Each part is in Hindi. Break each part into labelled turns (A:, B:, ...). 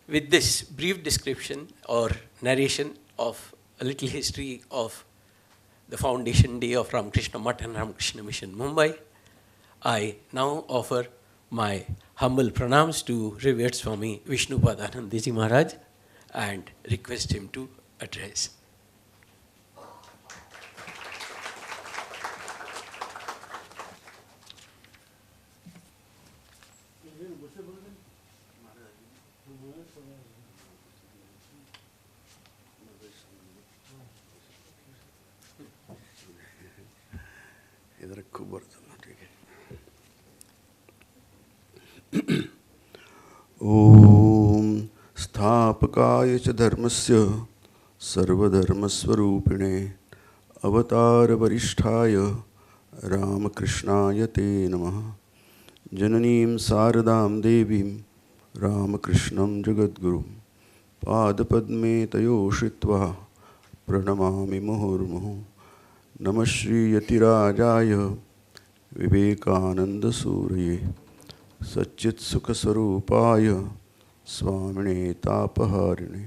A: With this brief description or narration of a little history of the foundation day of Ramakrishna Math and Ramakrishna Mission, Mumbai, I now offer my humble pranams to revered Swami Vishnupadanandaji Maharaj and request him to address.
B: इधर खूब ठीक है। ओम स्थापकाय च धर्मस्य सर्वधर्मस्वरूपिणे अवतार वरिष्ठाय रामकृष्णाय ते नमः। जननीं शारदां देवीं रामकृष्णं जगद्गुरुं पादपद्मे तयो श्रित्वा प्रणमामि मुहुर्मुहुः। नमः श्रीयतिराजाय विवेकानन्दसूरये सच्चित्सुखस्वरूपाय स्वामिने तापहारिणे।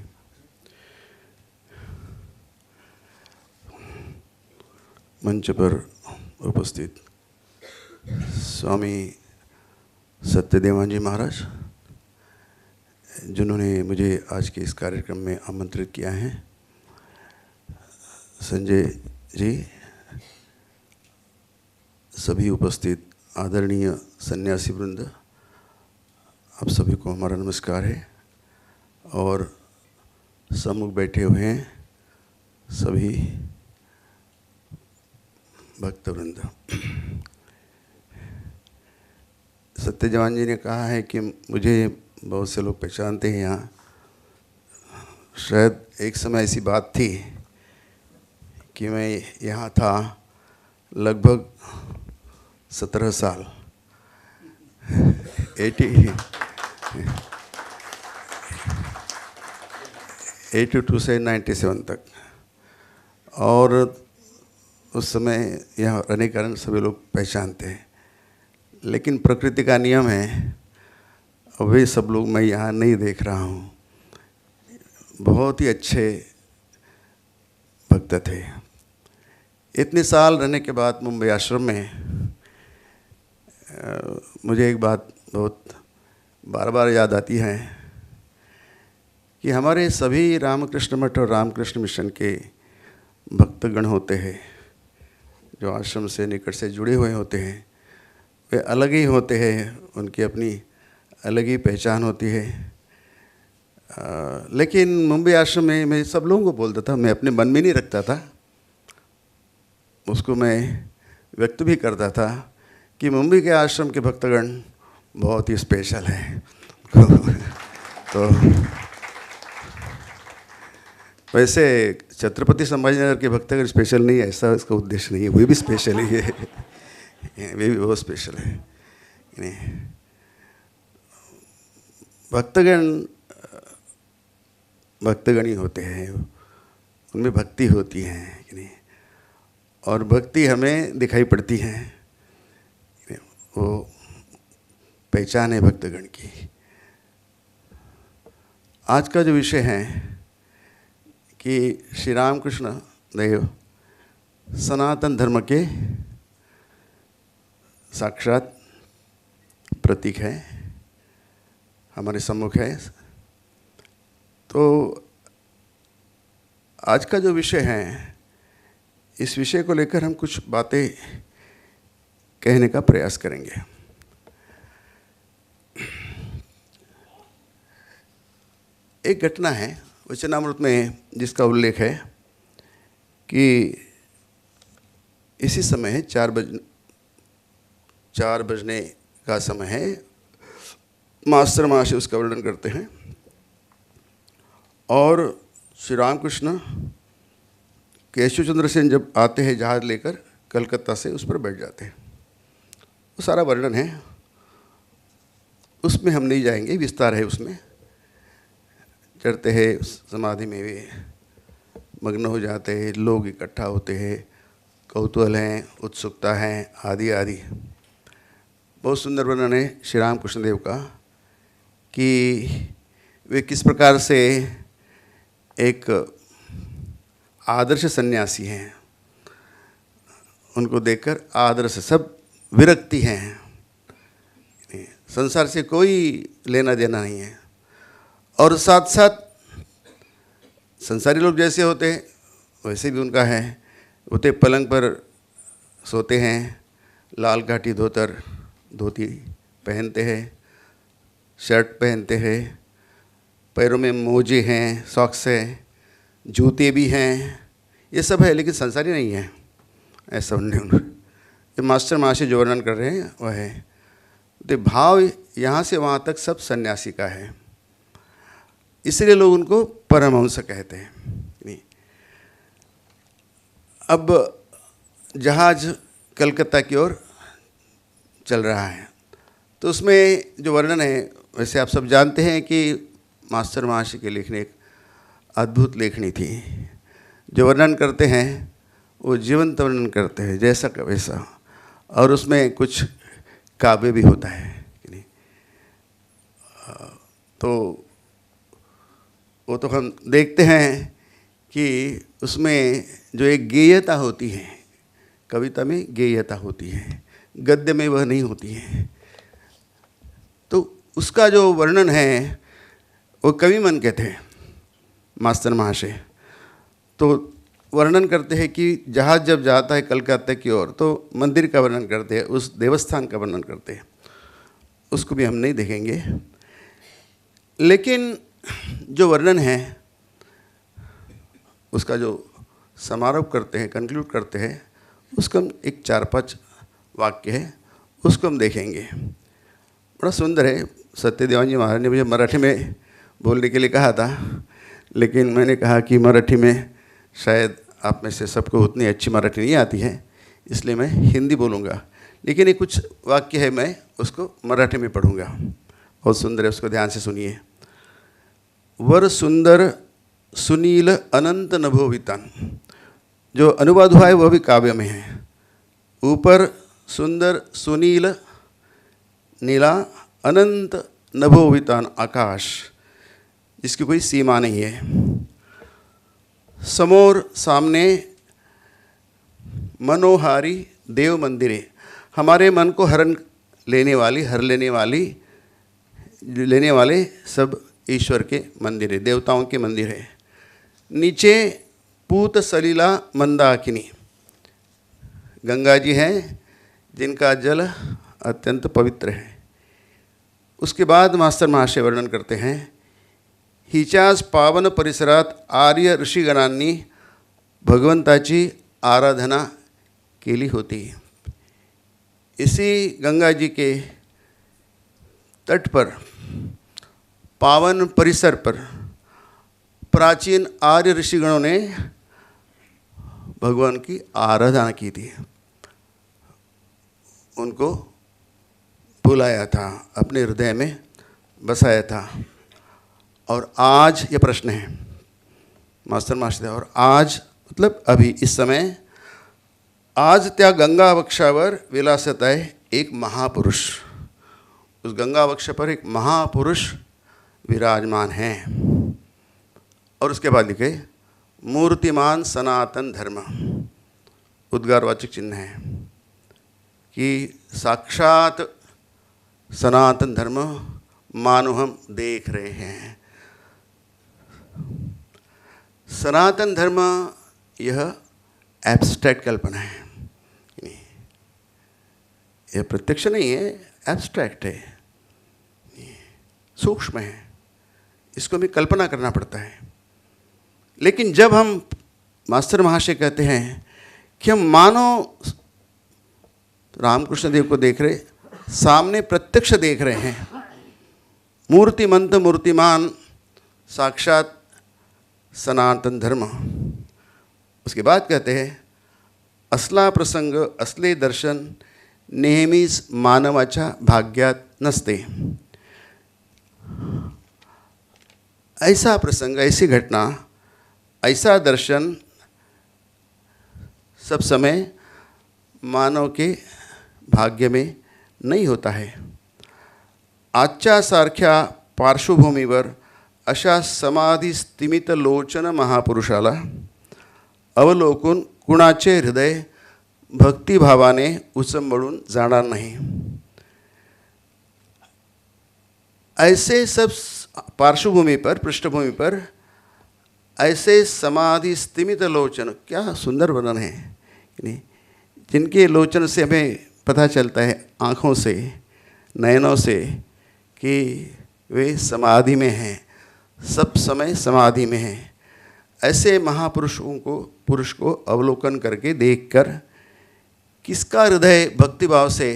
B: मंच पर उपस्थित स्वामी सत्यदेवानंद जी महाराज, जिन्होंने मुझे आज के इस कार्यक्रम में आमंत्रित किया है, संजय जी, सभी उपस्थित आदरणीय सन्यासी वृंद, आप सभी को हमारा नमस्कार है। और सम्मुख बैठे हुए हैं सभी भक्तवृंद। सत्यदेवानंद जी ने कहा है कि मुझे बहुत से लोग पहचानते हैं यहाँ। शायद एक समय ऐसी बात थी कि मैं यहाँ था लगभग 17 साल, 82 से 97 तक, और उस समय यहाँ रहने के कारण सभी लोग पहचानते हैं। लेकिन प्रकृति का नियम है, वे सब लोग मैं यहाँ नहीं देख रहा हूँ। बहुत ही अच्छे भक्त थे। इतने साल रहने के बाद मुंबई आश्रम में मुझे एक बात बहुत बार बार याद आती है कि हमारे सभी रामकृष्ण मठ और रामकृष्ण मिशन के भक्तगण होते हैं, जो आश्रम से निकट से जुड़े हुए होते हैं, वे अलग ही होते हैं, उनकी अपनी अलग ही पहचान होती है। लेकिन मुंबई आश्रम में मैं सब लोगों को बोलता था, मैं अपने मन में नहीं रखता था, उसको मैं व्यक्त भी करता था कि मुंबई के आश्रम के भक्तगण बहुत ही स्पेशल हैं। तो वैसे छत्रपति संभाजीनगर के भक्तगण स्पेशल नहीं है, ऐसा इसका उद्देश्य नहीं है, वे भी स्पेशल ही है, वे भी बहुत स्पेशल है। भक्तगण ही होते हैं, उनमें भक्ति होती है कि नहीं, और भक्ति हमें दिखाई पड़ती है, वो पहचान है भक्तगण की। आज का जो विषय है कि श्री रामकृष्ण देव सनातन धर्म के साक्षात प्रतीक है, हमारे सम्मुख है। तो आज का जो विषय है, इस विषय को लेकर हम कुछ बातें कहने का प्रयास करेंगे। एक घटना है वचनामृत में जिसका उल्लेख है कि इसी समय है 4 बजने का समय है, मास्टर महाशय उसका वर्णन करते हैं। और श्री रामकृष्ण केशव चंद्र सेन जब आते हैं जहाज़ लेकर कलकत्ता से, उस पर बैठ जाते हैं। वो सारा वर्णन है, उसमें हम नहीं जाएंगे, विस्तार है उसमें। चढ़ते हैं समाधि में भी मग्न हो जाते हैं, लोग इकट्ठा होते हैं, कौतूहल हैं, उत्सुकता है, आदि आदि। बहुत सुंदर वर्णन है श्री राम कृष्ण देव का कि वे किस प्रकार से एक आदर्श सन्यासी हैं, उनको देखकर आदर्श सब विरक्ति हैं, संसार से कोई लेना देना नहीं है। और साथ साथ संसारी लोग जैसे होते हैं वैसे भी उनका है। वो तो पलंग पर सोते हैं, लाल घाटी धोती पहनते हैं, शर्ट पहनते हैं, पैरों में मोजे हैं, सॉक्स हैं, जूते भी हैं, ये सब है, लेकिन संसारी नहीं है। ऐसा उन्होंने ये मास्टर महाशय जो वर्णन कर रहे हैं वह है। तो भाव यहाँ से वहाँ तक सब सन्यासी का है, इसलिए लोग उनको परमहंस कहते हैं। अब जहाज कलकत्ता की ओर चल रहा है, तो उसमें जो वर्णन है, वैसे आप सब जानते हैं कि मास्टर महाशय के लेखनी एक अद्भुत लेखनी थी। जो वर्णन करते हैं वो जीवंत वर्णन करते हैं, जैसा का वैसा, और उसमें कुछ काव्य भी होता है कि नहीं। तो वो तो हम देखते हैं कि उसमें जो एक गेयता होती है, कविता में गेयता होती है, गद्य में वह नहीं होती है। तो उसका जो वर्णन है वो कवि मन के थे मास्टर महाशय। तो वर्णन करते हैं कि जहाज जब जाता है कलकत्ता की ओर तो मंदिर का वर्णन करते हैं, उस देवस्थान का वर्णन करते हैं। उसको भी हम नहीं देखेंगे, लेकिन जो वर्णन है उसका जो समारोप करते हैं, कंक्लूड करते हैं, उसका एक 4-5 वाक्य है, उसको हम देखेंगे। बड़ा सुंदर है। सत्यदेवान जी महाराज ने मुझे मराठी में बोलने के लिए कहा था, लेकिन मैंने कहा कि मराठी में शायद आप में से सबको उतनी अच्छी मराठी नहीं आती है, इसलिए मैं हिंदी बोलूँगा। लेकिन ये कुछ वाक्य है, मैं उसको मराठी में पढ़ूँगा। बहुत सुंदर है, उसको ध्यान से सुनिए। वर सुंदर सुनील अनंत नभोवितान, जो अनुवाद हुआ है वह भी काव्य में है। ऊपर सुंदर सुनील नीला अनंत नभोवितान आकाश, जिसकी कोई सीमा नहीं है। समोर सामने मनोहारी देव मंदिरे, हमारे मन को हर लेने वाले सब ईश्वर के मंदिर है, देवताओं के मंदिर है। नीचे पूत सलीला मंदाकिनी, गंगा जी हैं जिनका जल अत्यंत पवित्र है। उसके बाद मास्टर महाशय वर्णन करते हैं, हिच्याच पावन परिसरात आर्य ऋषिगणांनी भगवंताची आराधना केली होती। इसी गंगा जी के तट पर, पावन परिसर पर प्राचीन आर्य ऋषिगणों ने भगवान की आराधना की थी, उनको बुलाया था, अपने हृदय में बसाया था। और आज ये प्रश्न है मास्टर महाशय, और आज मतलब अभी इस समय, आज त्या गंगा वक्षावर विलासत है एक महापुरुष। उस गंगा वक्ष पर एक महापुरुष विराजमान हैं। और उसके बाद लिखे मूर्तिमान सनातन धर्म, उद्गारवाचक चिन्ह है कि साक्षात सनातन धर्म मानो हम देख रहे हैं। सनातन धर्म यह एब्स्ट्रैक्ट कल्पना है, यह प्रत्यक्ष नहीं है, एब्स्ट्रैक्ट है, सूक्ष्म है, इसको हमें कल्पना करना पड़ता है। लेकिन जब हम मास्टर महाशय कहते हैं कि हम मानो रामकृष्ण देव को देख रहे, सामने प्रत्यक्ष देख रहे हैं, मूर्तिमंत मूर्तिमान साक्षात सनातन धर्म। उसके बाद कहते हैं असला प्रसंग असले दर्शन नेहमीच मानवाच्या भाग्यात नसते। ऐसा प्रसंग, ऐसी घटना, ऐसा दर्शन सब समय मानव के भाग्य में नहीं होता है। आजच्या सारख्या पार्श्वभूमीवर अशा समाधी स्तिमित लोचन महापुरुषाला अवलोकून कुणाचे हृदय भक्तिभावाने उचंबळून जाणार नाही. ऐसे सब पार्श्वभूमि पर, पृष्ठभूमि पर ऐसे समाधि स्तिमित लोचन, क्या सुंदर वर्णन है नहीं, जिनके लोचन से हमें पता चलता है, आँखों से, नयनों से, कि वे समाधि में हैं, सब समय समाधि में हैं. ऐसे महापुरुषों को, पुरुष को अवलोकन करके देखकर किसका हृदय भक्तिभाव से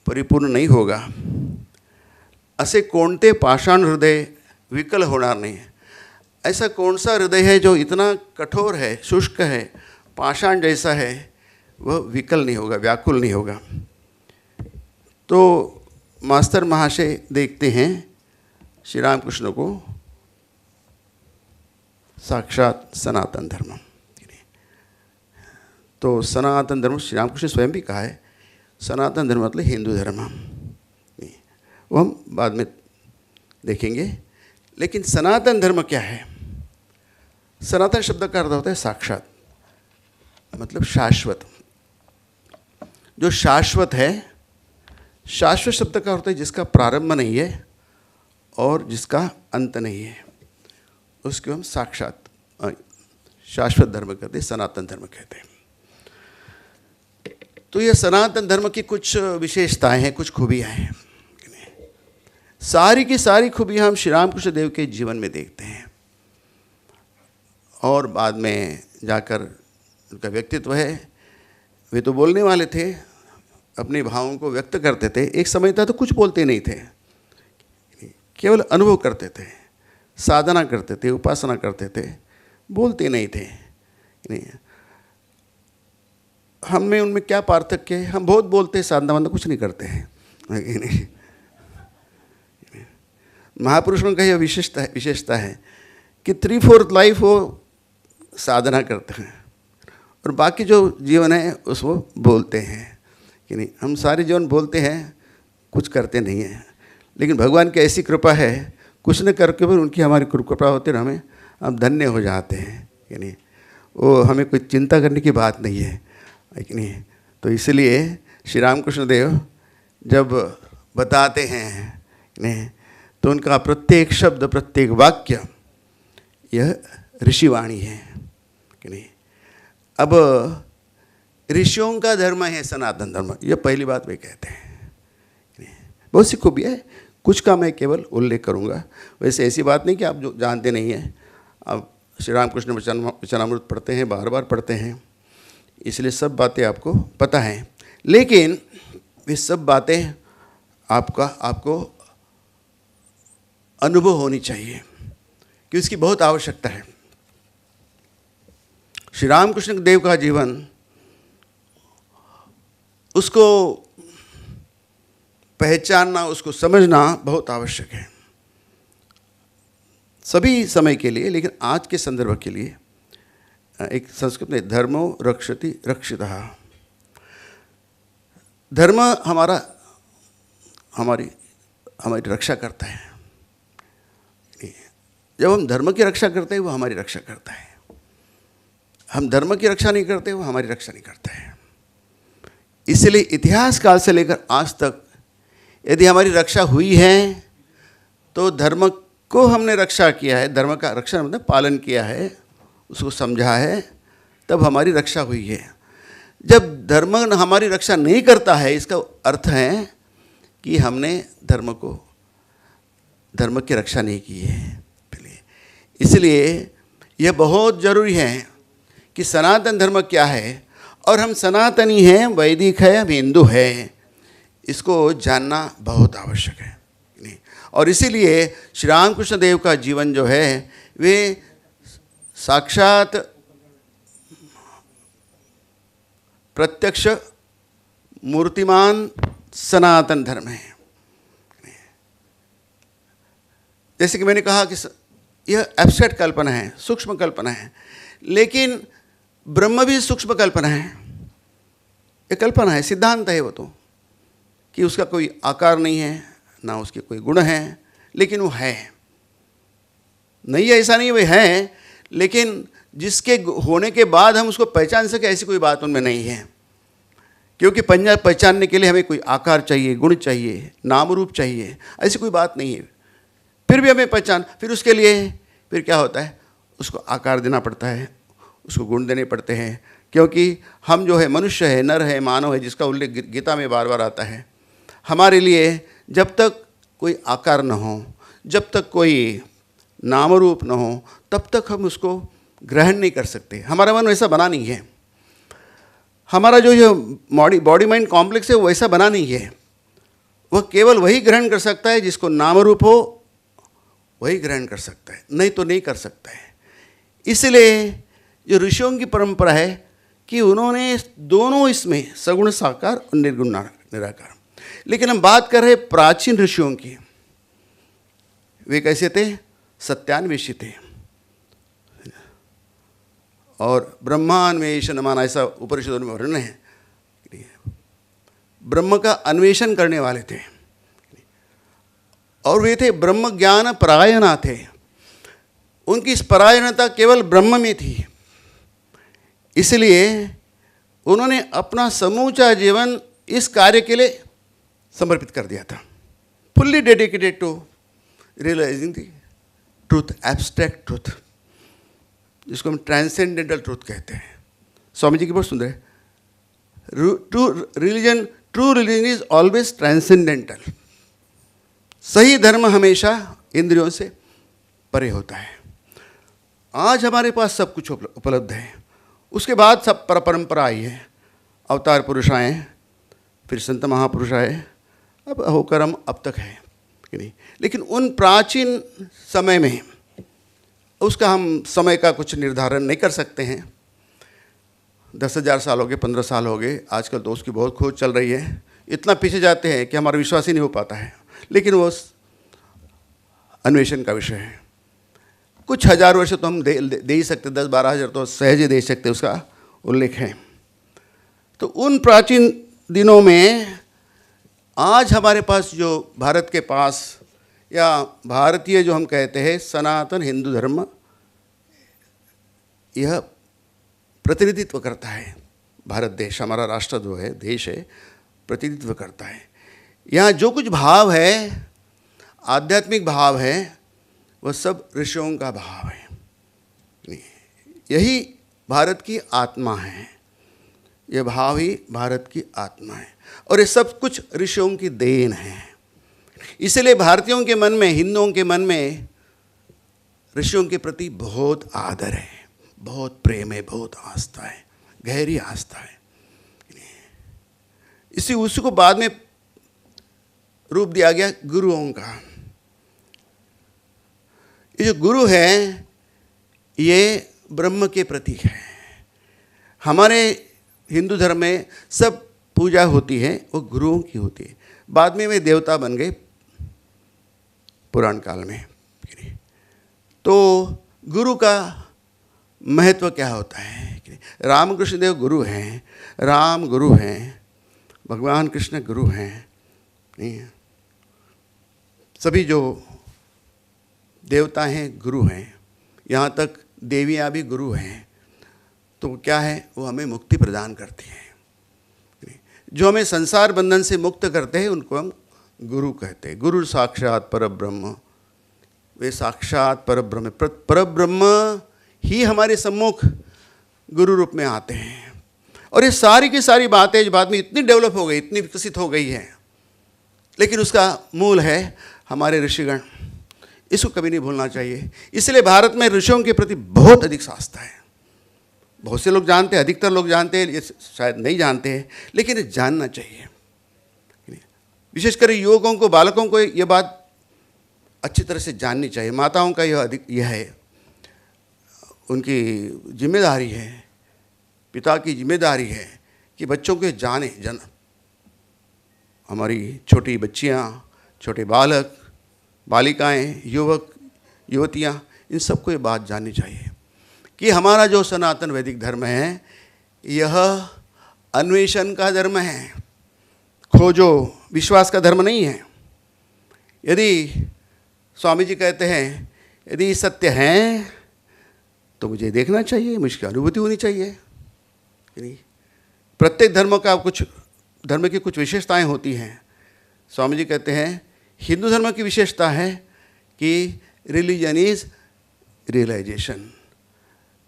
B: परिपूर्ण नहीं होगा. असे कोणते पाषाण हृदय विकल होणार नाही. ऐसा कौन सा हृदय है जो इतना कठोर है, शुष्क है, पाषाण जैसा है, वह विकल नहीं होगा, व्याकुल नहीं होगा. तो मास्टर महाशय देखते हैं श्री रामकृष्ण को साक्षात सनातन धर्म. तो सनातन धर्म श्री रामकृष्ण स्वयं भी कहा है, सनातन धर्म मतलब हिंदू धर्म. वो हम बाद में देखेंगे. लेकिन सनातन धर्म क्या है? सनातन शब्द का अर्थ होता है साक्षात, मतलब शाश्वत. जो शाश्वत है, शाश्वत शब्द का अर्थ है जिसका प्रारंभ नहीं है और जिसका अंत नहीं है, उसको हम साक्षात शाश्वत धर्म कहते हैं, सनातन धर्म कहते हैं. तो ये सनातन धर्म की कुछ विशेषताएं हैं, कुछ खूबियाँ हैं. सारी की सारी खूबियाँ हम श्री रामकृष्ण देव के जीवन में देखते हैं. और बाद में जाकर उनका व्यक्तित्व है, वे तो बोलने वाले थे, अपने भावों को व्यक्त करते थे. एक समय था तो कुछ बोलते नहीं थे, केवल अनुभव करते थे, साधना करते थे, उपासना करते थे, बोलते नहीं थे. हम में उनमें क्या पार्थक्य है? हम बहुत बोलते हैं, साधना वाधना कुछ नहीं करते हैं. महापुरुषों का यह विशेषता है कि 3/4 लाइफ वो साधना करते हैं और बाकी जो जीवन है उसको बोलते हैं. कि नहीं, हम सारे जीवन बोलते हैं, कुछ करते नहीं हैं. लेकिन भगवान की ऐसी कृपा है, कुछ न करके भी उनकी हमारी कृपा होती है, हमें हम धन्य हो जाते हैं. कि नहीं, वो हमें कोई चिंता करने की बात नहीं है. कि नहीं, तो इसलिए श्री रामकृष्ण देव जब बताते हैं नहीं, तो उनका प्रत्येक शब्द, प्रत्येक वाक्य यह ऋषिवाणी है. कि नहीं, अब ऋषियों का धर्म है सनातन धर्म, यह पहली बात वे कहते हैं. बहुत सी खूबी है, कुछ का मैं केवल उल्लेख करूँगा. वैसे ऐसी बात नहीं कि आप जो जानते नहीं हैं. आप श्री रामकृष्ण वचनामृत पढ़ते हैं, बार बार पढ़ते हैं, इसलिए सब बातें आपको पता हैं. लेकिन वे सब बातें आपको अनुभव होनी चाहिए कि उसकी बहुत आवश्यकता है. श्री रामकृष्ण देव का जीवन, उसको पहचानना, उसको समझना बहुत आवश्यक है सभी समय के लिए. लेकिन आज के संदर्भ के लिए एक संस्कृत में धर्मो रक्षति रक्षितः. धर्म हमारी रक्षा करता है. जब हम धर्म की रक्षा करते हैं, वो हमारी रक्षा करता है. हम धर्म की रक्षा नहीं करते, वो हमारी रक्षा नहीं करता है. इसलिए इतिहास काल से लेकर आज तक यदि हमारी रक्षा हुई है तो धर्म को हमने रक्षा किया है, धर्म का रक्षा मतलब पालन किया है, उसको समझा है, तब हमारी रक्षा हुई है. जब धर्म हमारी रक्षा नहीं करता है, इसका अर्थ है कि हमने धर्म की रक्षा नहीं की है. इसलिए यह बहुत ज़रूरी है कि सनातन धर्म क्या है, और हम सनातनी हैं, वैदिक है, हम हिंदू हैं, इसको जानना बहुत आवश्यक है. और इसीलिए श्री रामकृष्ण देव का जीवन जो है वे साक्षात प्रत्यक्ष मूर्तिमान सनातन धर्म है. जैसे कि मैंने कहा कि यह एब्स्ट्रैक्ट कल्पना है, सूक्ष्म कल्पना है, लेकिन ब्रह्म भी सूक्ष्म कल्पना है. ये कल्पना है, सिद्धांत है वो तो, कि उसका कोई आकार नहीं है, ना उसके कोई गुण है, लेकिन वो है. नहीं है ऐसा नहीं, वे हैं, लेकिन जिसके होने के बाद हम उसको पहचान सके ऐसी कोई बात उनमें नहीं है। क्योंकि पहचानने के लिए हमें कोई आकार चाहिए, गुण चाहिए, नाम रूप चाहिए, ऐसी कोई बात नहीं है। फिर भी हमें पहचान, फिर उसके लिए फिर क्या होता है, उसको आकार देना पड़ता है, उसको गुण देने पड़ते हैं। क्योंकि हम जो है मनुष्य है, नर है, मानव है, जिसका उल्लेख गीता में बार बार आता है। हमारे लिए जब तक कोई आकार न हो, जब तक कोई नाम रूप न हो, तब तक हम उसको ग्रहण नहीं कर सकते। हमारा मन वैसा बना नहीं है, हमारा जो ये बॉडी माइंड कॉम्प्लेक्स है वो वैसा बना नहीं है। वह केवल वही ग्रहण कर सकता है जिसको नाम रूप हो, वही ग्रहण कर सकता है, नहीं तो नहीं कर सकता है। इसलिए जो ऋषियों की परंपरा है कि उन्होंने दोनों इसमें सगुण साकार और निर्गुण निराकार। लेकिन हम बात कर रहे प्राचीन ऋषियों की, वे कैसे थे, सत्यान्वेषी थे। और ब्रह्मान्वेष नमान, ऐसा उपनिषदों में वर्णन है, ब्रह्म का अन्वेषण करने वाले थे। और वे थे ब्रह्म ज्ञान परायणा थे। उनकी इस परायणता केवल ब्रह्म में थी, इसलिए उन्होंने अपना समूचा जीवन इस कार्य के लिए समर्पित कर दिया था। Fully dedicated to realising the truth, abstract truth, जिसको हम ट्रांसेंडेंटल ट्रूथ कहते हैं। स्वामी जी की बहुत सुंदर है, true religion is always transcendental. सही धर्म हमेशा इंद्रियों से परे होता है। आज हमारे पास सब कुछ उपलब्ध है, उसके बाद सब परंपरा आई है, अवतार पुरुष आए, फिर संत महापुरुष आए, अब होकर हम अब तक है कि नहीं। लेकिन उन प्राचीन समय में उसका हम समय का कुछ निर्धारण नहीं कर सकते हैं। 10,000 साल हो गए, 15 साल हो गए, आजकल तो उसकी बहुत खोज चल रही है। इतना पीछे जाते हैं कि हमारा विश्वास ही नहीं हो पाता है, लेकिन वो अन्वेषण का विषय है। कुछ हज़ार वर्ष तो हम दे ही सकते, 10-12 हज़ार तो सहज ही दे सकते, उसका उल्लेख है। तो उन प्राचीन दिनों में आज हमारे पास जो भारत के पास या भारतीय जो हम कहते हैं सनातन हिंदू धर्म, यह प्रतिनिधित्व करता है। भारत देश, हमारा राष्ट्र जो है, देश है, प्रतिनिधित्व करता है। यहाँ जो कुछ भाव है, आध्यात्मिक भाव है, वह सब ऋषियों का भाव है। यही भारत की आत्मा है, यह भाव ही भारत की आत्मा है, और ये सब कुछ ऋषियों की देन है। इसलिए भारतीयों के मन में, हिंदुओं के मन में ऋषियों के प्रति बहुत आदर है, बहुत प्रेम है, बहुत आस्था है, गहरी आस्था है। उसको बाद में रूप दिया गया गुरुओं का। ये जो गुरु है, ये ब्रह्म के प्रतीक है। हमारे हिंदू धर्म में सब पूजा होती है वो गुरुओं की होती है। बाद में वे देवता बन गए पुराण काल में। तो गुरु का महत्व क्या होता है? रामकृष्ण देव गुरु हैं, राम गुरु हैं, भगवान कृष्ण गुरु हैं, नहीं, सभी जो देवता हैं गुरु हैं, यहाँ तक देवियाँ भी गुरु हैं। तो क्या है, वो हमें मुक्ति प्रदान करती हैं। जो हमें संसार बंधन से मुक्त करते हैं उनको हम गुरु कहते हैं। गुरु साक्षात परब्रह्म, वे साक्षात परब्रह्म, परब्रह्म ही हमारे सम्मुख गुरु रूप में आते हैं। और ये सारी की सारी बातें जो बाद में इतनी डेवलप हो गई, इतनी विकसित हो गई है, लेकिन उसका मूल है हमारे ऋषिगण। इसको कभी नहीं भूलना चाहिए। इसलिए भारत में ऋषियों के प्रति बहुत अधिक आस्था है। बहुत से लोग जानते हैं, अधिकतर लोग जानते हैं, ये शायद नहीं जानते हैं, लेकिन ये जानना चाहिए। विशेषकर युवकों को, बालकों को ये बात अच्छी तरह से जाननी चाहिए। माताओं का यह है, उनकी जिम्मेदारी है, पिता की जिम्मेदारी है कि बच्चों को जाने। हमारी छोटी बच्चियाँ, छोटे बालक, बालिकाएं, युवक, युवतियाँ, इन सबको ये बात जाननी चाहिए कि हमारा जो सनातन वैदिक धर्म है, यह अन्वेषण का धर्म है, खोजो विश्वास का धर्म नहीं है। यदि स्वामी जी कहते हैं यदि सत्य हैं तो मुझे देखना चाहिए, मुझकी अनुभूति होनी चाहिए कि नहीं। प्रत्येक धर्म की कुछ विशेषताएं होती हैं। स्वामी जी कहते हैं हिंदू धर्म की विशेषता है कि रिलीजन इज रियलाइजेशन।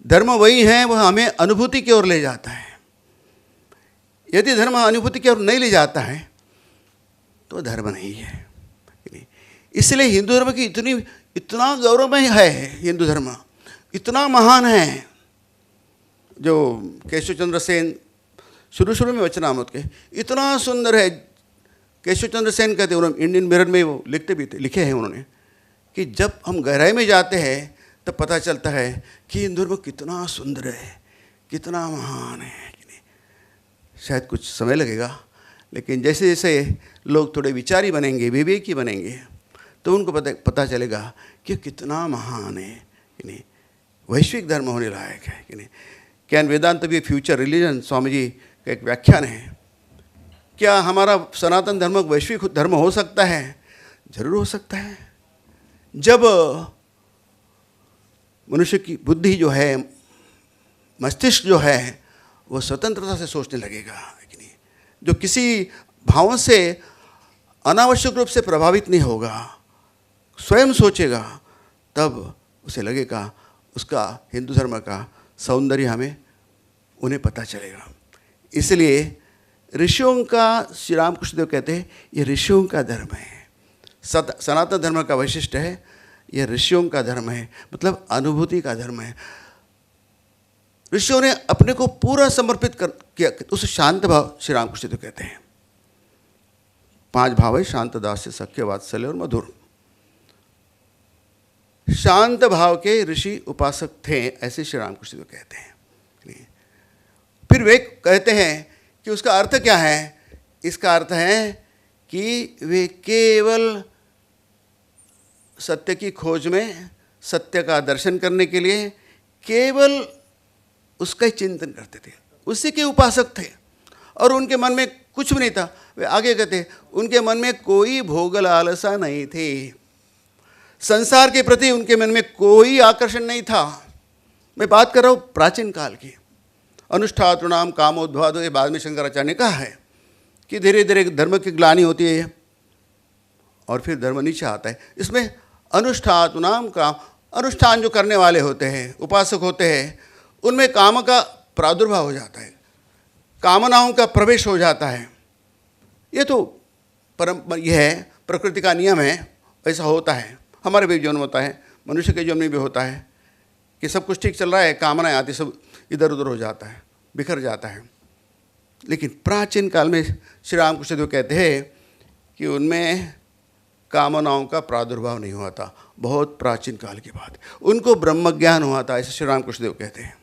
B: धर्म वही है, वह हमें अनुभूति की ओर ले जाता है। यदि धर्म अनुभूति की ओर नहीं ले जाता है तो धर्म नहीं है। इसलिए हिंदू धर्म की इतना गौरवमय है, हिंदू धर्म इतना महान है। जो केशव चंद्र सेन शुरू में वचनामृत के इतना सुंदर है। केशव चंद्र सेन कहते हैं, उन्होंने इंडियन मिरर में वो लिखे हैं उन्होंने कि जब हम गहराई में जाते हैं तब पता चलता है कि हिंदू धर्म कितना सुंदर है, कितना महान है। शायद कुछ समय लगेगा, लेकिन जैसे जैसे लोग थोड़े विचारी बनेंगे, विवेकी बनेंगे, तो उनको पता चलेगा कि कितना महान है कि नहीं, वैश्विक धर्म होने लायक है कि नहीं। Can Vedanta be future religion, Swami ji का एक व्याख्यान है। क्या हमारा सनातन धर्म वैश्विक धर्म हो सकता है? जरूर हो सकता है। जब मनुष्य की बुद्धि जो है, मस्तिष्क जो है, वो स्वतंत्रता से सोचने लगेगा कि नहीं, जो किसी भावों से अनावश्यक रूप से प्रभावित नहीं होगा, स्वयं सोचेगा, तब उसे लगेगा उसका हिंदू धर्म का सौंदर्य उन्हें पता चलेगा। इसलिए ऋषियों का, श्री रामकृष्ण देव कहते हैं ये ऋषियों का धर्म है। सनातन धर्म का वैशिष्ट्य है ये ऋषियों का धर्म है, मतलब अनुभूति का धर्म है। ऋषियों ने अपने को पूरा समर्पित किया, उस शांत भाव श्री रामकृष्ण देव कहते हैं। 5 भाव है, शांत, दास्य, सख्य, वात्सल्य और मधुर। शांत भाव के ऋषि उपासक थे, ऐसे श्री रामकृष्ण देव कहते हैं। फिर वे कहते हैं कि उसका अर्थ क्या है? इसका अर्थ है कि वे केवल सत्य की खोज में, सत्य का दर्शन करने के लिए केवल उसका ही चिंतन करते थे, उसी के उपासक थे, और उनके मन में कुछ भी नहीं था। वे आगे कहते उनके मन में कोई भोग लालसा नहीं थी, संसार के प्रति उनके मन में कोई आकर्षण नहीं था। मैं बात कर रहा हूँ प्राचीन काल की। अनुष्ठातृणाम कामोद्वादो, ये बाद में शंकराचार्य ने कहा है कि धीरे धीरे धर्म की ग्लानि होती है और फिर धर्म नीचे आता है। इसमें अनुष्ठातृणाम काम, अनुष्ठान जो करने वाले होते हैं, उपासक होते हैं, उनमें काम का प्रादुर्भाव हो जाता है, कामनाओं का प्रवेश हो जाता है। ये तो यह है, प्रकृति का नियम है, ऐसा होता है। हमारे भी जीवन में होता है, मनुष्य के जीवन में भी होता है कि सब कुछ ठीक चल रहा है, कामनाएं आती, सब इधर उधर हो जाता है, बिखर जाता है। लेकिन प्राचीन काल में श्री रामकृष्ण देव कहते हैं कि उनमें कामनाओं का प्रादुर्भाव नहीं हुआ था। बहुत प्राचीन काल की बात, उनको ब्रह्म ज्ञान हुआ था, ऐसे श्री रामकृष्ण देव कहते हैं।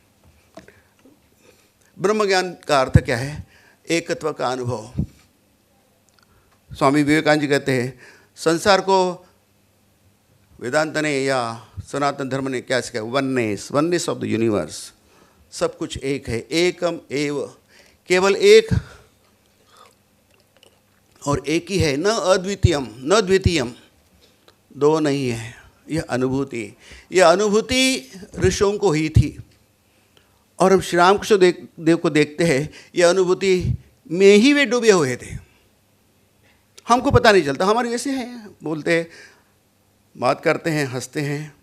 B: ब्रह्म ज्ञान का अर्थ क्या है? एकत्व का अनुभव। स्वामी विवेकानंद जी कहते हैं संसार को वेदांत ने या सनातन धर्म ने क्या सिखाया? Oneness of the universe. सब कुछ एक है, एकम एव, केवल एक और एक ही है, न अद्वितीयम न द्वितीयम, दो नहीं है। यह अनुभूति ऋषियों को ही थी, और हम श्री रामकृष्ण देव को देखते हैं, यह अनुभूति में ही वे डूबे हुए थे। हमको पता नहीं चलता, हमारे जैसे हैं, बोलते हैं, बात करते हैं, हंसते हैं,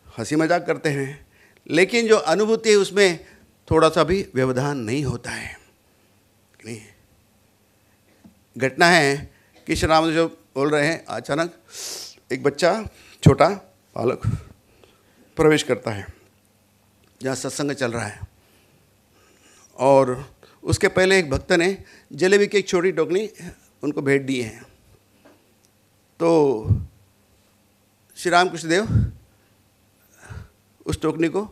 B: हंसी मजाक करते हैं, लेकिन जो अनुभूति है उसमें थोड़ा सा भी व्यवधान नहीं होता है। नहीं, घटना है कि श्री राम जो बोल रहे हैं, अचानक एक बच्चा, छोटा बालक प्रवेश करता है जहाँ सत्संग चल रहा है, और उसके पहले एक भक्त ने जलेबी की एक छोटी टोकरी उनको भेंट दी है। तो श्री रामकृष्ण देव उस टोकरी को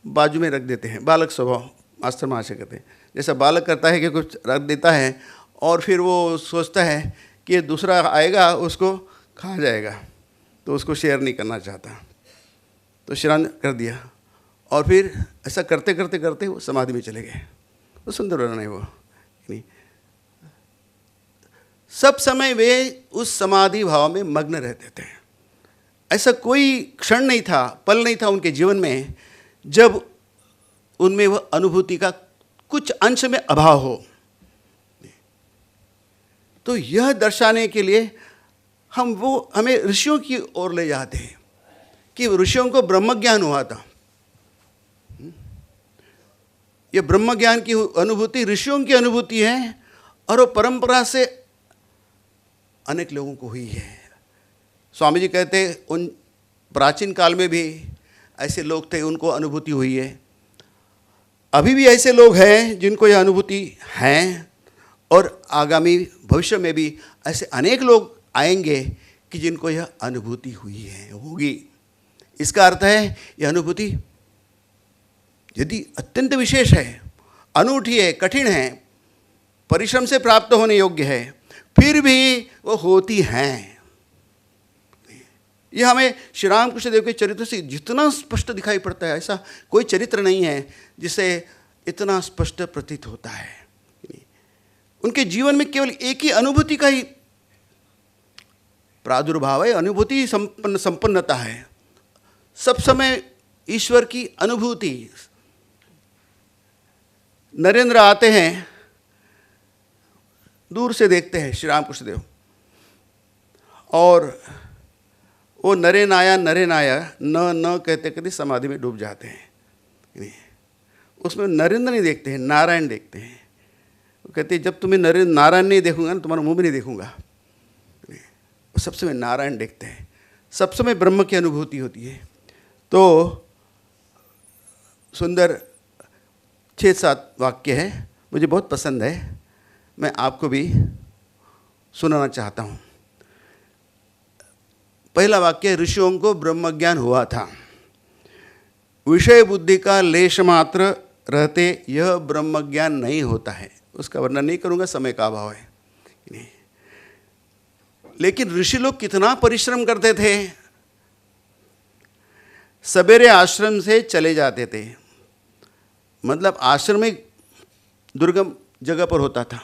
B: बाजू में रख देते हैं। बालक स्वभाव, मास्टर महाशय कहते हैं, जैसा बालक करता है कि कुछ रख देता है और फिर वो सोचता है कि दूसरा आएगा उसको खा जाएगा, तो उसको शेयर नहीं करना चाहता, तो श्री राम कर दिया। और फिर ऐसा करते करते करते वो समाधि में चले गए। वो सुंदर वर्णन है वो। नहीं, सब समय वे उस समाधि भाव में मग्न रहते थे। ऐसा कोई क्षण नहीं था, पल नहीं था उनके जीवन में जब उनमें वह अनुभूति का कुछ अंश में अभाव हो। तो यह दर्शाने के लिए हमें ऋषियों की ओर ले जाते हैं कि ऋषियों को ब्रह्म ज्ञान हुआ था। यह ब्रह्म ज्ञान की अनुभूति ऋषियों की अनुभूति है और वो परंपरा से अनेक लोगों को हुई है। स्वामी जी कहते उन प्राचीन काल में भी ऐसे लोग थे, उनको अनुभूति हुई है। अभी भी ऐसे लोग हैं जिनको यह अनुभूति हैं और आगामी भविष्य में भी ऐसे अनेक लोग आएंगे कि जिनको यह अनुभूति हुई है, होगी। इसका अर्थ है यह अनुभूति यदि अत्यंत विशेष है, अनूठी है, कठिन है, परिश्रम से प्राप्त होने योग्य है, फिर भी वो होती हैं। यह हमें श्री रामकृष्ण देव के चरित्र से जितना स्पष्ट दिखाई पड़ता है, ऐसा कोई चरित्र नहीं है जिसे इतना स्पष्ट प्रतीत होता है। उनके जीवन में केवल एक ही अनुभूति का ही प्रादुर्भाव है, अनुभूति संपन्नता है, सब समय ईश्वर की अनुभूति। नरेंद्र आते हैं, दूर से देखते हैं श्री रामकृष्ण देव और वो नरेन आया न कहते कहते समाधि में डूब जाते हैं। उसमें नरेंद्र नहीं देखते हैं, नारायण देखते हैं। वो कहते हैं जब तुम्हें नारायण नहीं देखूंगा ना, तुम्हारा मुंह भी नहीं देखूंगा। सब समय नारायण देखते हैं, सब समय ब्रह्म की अनुभूति होती है। तो सुंदर 6-7 वाक्य है, मुझे बहुत पसंद है, मैं आपको भी सुनाना चाहता हूँ। पहला वाक्य, ऋषियों को ब्रह्म ज्ञान हुआ था, विषय बुद्धि का लेश मात्र रहते यह ब्रह्म ज्ञान नहीं होता है। उसका वर्णन नहीं करूँगा, समय का अभाव है। लेकिन ऋषि लोग कितना परिश्रम करते थे। सवेरे आश्रम से चले जाते थे, मतलब आश्रम में दुर्गम जगह पर होता था,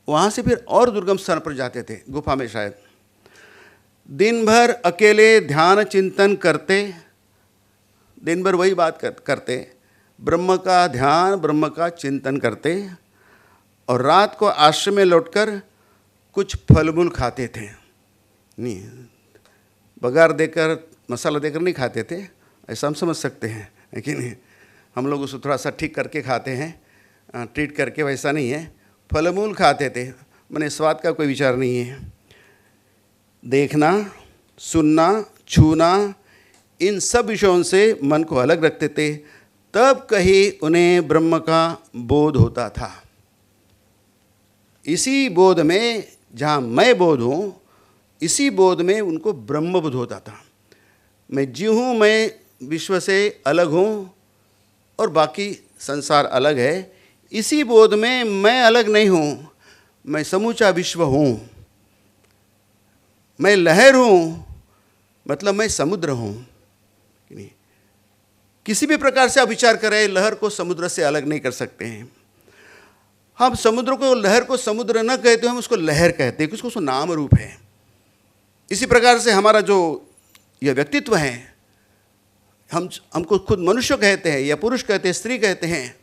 B: वहाँ से फिर और दुर्गम स्थान पर जाते थे, गुफा में शायद। दिन भर अकेले ध्यान चिंतन करते, दिन भर वही बात करते, ब्रह्म का ध्यान, ब्रह्म का चिंतन करते, और रात को आश्रम में लौटकर कुछ फल मूल खाते थे। नहीं, बघार देकर मसाला देकर नहीं खाते थे, ऐसा हम समझ सकते हैं, लेकिन हम लोग उसको थोड़ा सा ठीक करके खाते हैं, ट्रीट करके, वैसा नहीं है। फल मूल खाते थे, मैंने स्वाद का कोई विचार नहीं है। देखना, सुनना, छूना, इन सब विषयों से मन को अलग रखते थे, तब कहीं उन्हें ब्रह्म का बोध होता था। इसी बोध में, जहाँ मैं बोध हूँ, इसी बोध में उनको ब्रह्म बोध होता था। मैं जीव हूँ, मैं विश्व से अलग हूँ और बाकी संसार अलग है। इसी बोध में मैं अलग नहीं हूँ, मैं समूचा विश्व हूँ। मैं लहर हूँ, मतलब मैं समुद्र हूँ। किसी भी प्रकार से आप विचार करें, लहर को समुद्र से अलग नहीं कर सकते हैं। हम समुद्र को, लहर को समुद्र न कहते, हम उसको लहर कहते हैं, उसको नाम रूप है। इसी प्रकार से हमारा जो यह व्यक्तित्व है, हमको खुद मनुष्य कहते हैं या पुरुष कहते हैं, स्त्री कहते हैं,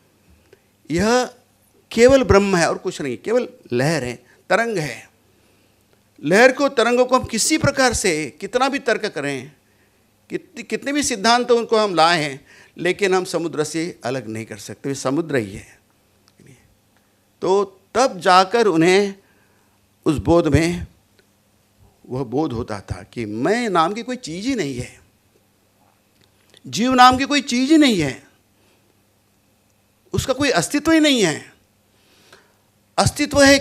B: यह केवल ब्रह्म है और कुछ नहीं, केवल लहर है, तरंग है। लहर को, तरंगों को हम किसी प्रकार से कितना भी तर्क करें, कितने भी सिद्धांत उनको हम लाए हैं, लेकिन हम समुद्र से अलग नहीं कर सकते, वे समुद्र ही है। तो तब जाकर उन्हें उस बोध में वह बोध होता था कि मैं नाम की कोई चीज़ ही नहीं है, जीव नाम की कोई चीज़ ही नहीं है, उसका कोई अस्तित्व ही नहीं है। अस्तित्व है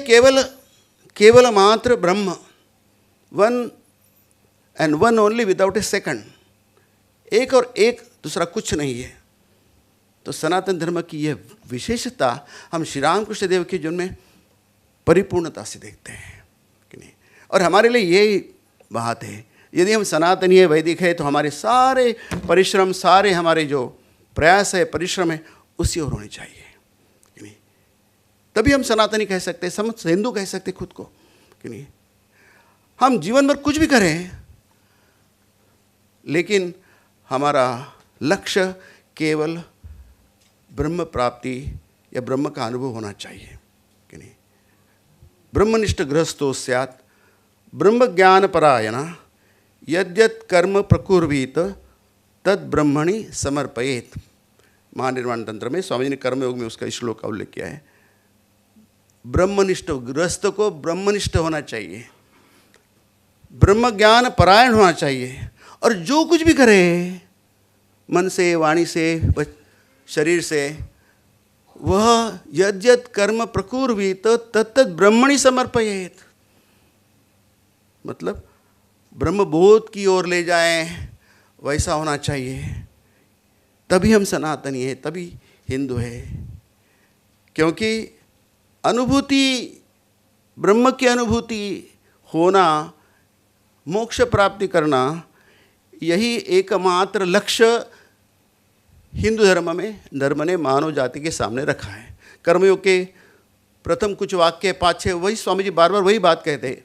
B: केवल मात्र ब्रह्म, one and one only without A second, एक और एक, दूसरा कुछ नहीं है। तो सनातन धर्म की यह विशेषता हम श्री रामकृष्ण देव के जीवन में परिपूर्णता से देखते हैं कि नहीं। और हमारे लिए यही बात है, यदि हम सनातनी है, वैदिक है, तो हमारे सारे परिश्रम, सारे हमारे जो प्रयास है, परिश्रम है, उसी ओर होने चाहिए कि नहीं। तभी हम सनातनी कह सकते हैं, हिंदू कह सकते खुद को कि नहीं। हम जीवन भर कुछ भी करें, लेकिन हमारा लक्ष्य केवल ब्रह्म प्राप्ति या ब्रह्म का अनुभव होना चाहिए कि नहीं। ब्रह्मनिष्ठ गृहस्थो स्यात् ब्रह्म ज्ञान परायण यद्यत् कर्म प्रकुर्वीत तद ब्रह्मणि समर्पयेत। महानिर्वाण तंत्र में स्वामी जी ने कर्मयोग में उसका श्लोक का उल्लेख किया है। ब्रह्मनिष्ठ गृहस्थ को ब्रह्मनिष्ठ होना चाहिए, ब्रह्म ज्ञान परायण होना चाहिए, और जो कुछ भी करे मन से, वाणी से, शरीर से, वह यद्यत् कर्म प्रकुर्वीत तत्त ब्रह्मणि समर्पयेत। मतलब ब्रह्मबोध की ओर ले जाए, वैसा होना चाहिए। तभी हम सनातनी हैं, तभी हिंदू है। क्योंकि अनुभूति, ब्रह्म की अनुभूति होना, मोक्ष प्राप्ति करना, यही एकमात्र लक्ष्य हिंदू धर्म ने मानव जाति के सामने रखा है। कर्मयोग के प्रथम कुछ वाक्य पाछे वही स्वामी जी बार बार वही बात कहते हैं,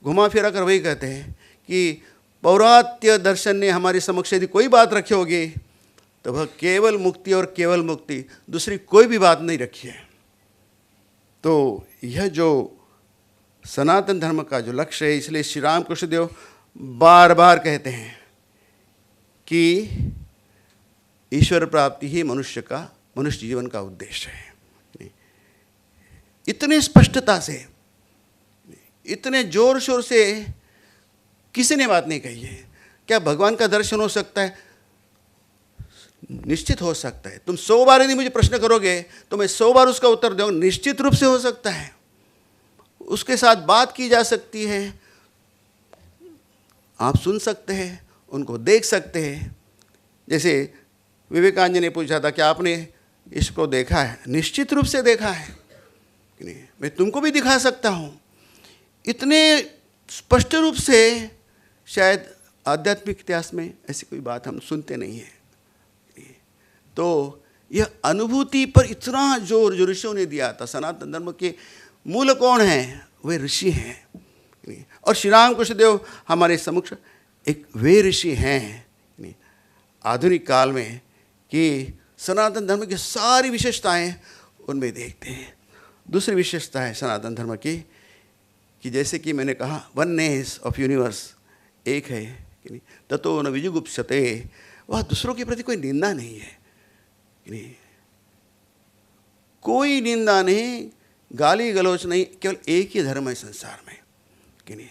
B: घुमा फिरा कर वही कहते हैं कि पौरात्य दर्शन ने हमारे समक्ष यदि कोई बात रखी होगी तो वह केवल मुक्ति और केवल मुक्ति, दूसरी कोई भी बात नहीं रखी है। तो यह जो सनातन धर्म का जो लक्ष्य है, इसलिए श्री राम कृष्ण देव बार बार कहते हैं कि ईश्वर प्राप्ति ही मनुष्य जीवन का उद्देश्य है। इतने स्पष्टता से, इतने जोर शोर से किसी ने बात नहीं कही है। क्या भगवान का दर्शन हो सकता है? निश्चित हो सकता है। तुम 100 बार यदि मुझे प्रश्न करोगे तो मैं 100 बार उसका उत्तर दूंगा। निश्चित रूप से हो सकता है, उसके साथ बात की जा सकती है, आप सुन सकते हैं, उनको देख सकते हैं। जैसे विवेकानंद जी ने पूछा था कि आपने इसको देखा है? निश्चित रूप से देखा है कि नहीं, मैं तुमको भी दिखा सकता हूँ। इतने स्पष्ट रूप से शायद आध्यात्मिक इतिहास में ऐसी कोई बात हम सुनते नहीं हैं। तो यह अनुभूति पर इतना जोर जो ऋषियों ने दिया था। सनातन धर्म के मूल कौन हैं? वे ऋषि हैं। और श्री राम कृष्ण देव हमारे समक्ष एक वे ऋषि हैं आधुनिक काल में कि सनातन धर्म की सारी विशेषताएं उनमें देखते हैं। दूसरी विशेषता है सनातन धर्म की कि जैसे कि मैंने कहा वननेस ऑफ यूनिवर्स, एक है कि नहीं, ततो न विजुगुप्सते, वह दूसरों के प्रति कोई निंदा नहीं है कि नहीं, कोई निंदा नहीं, गाली गलौच नहीं, केवल एक ही धर्म है संसार में कि नहीं।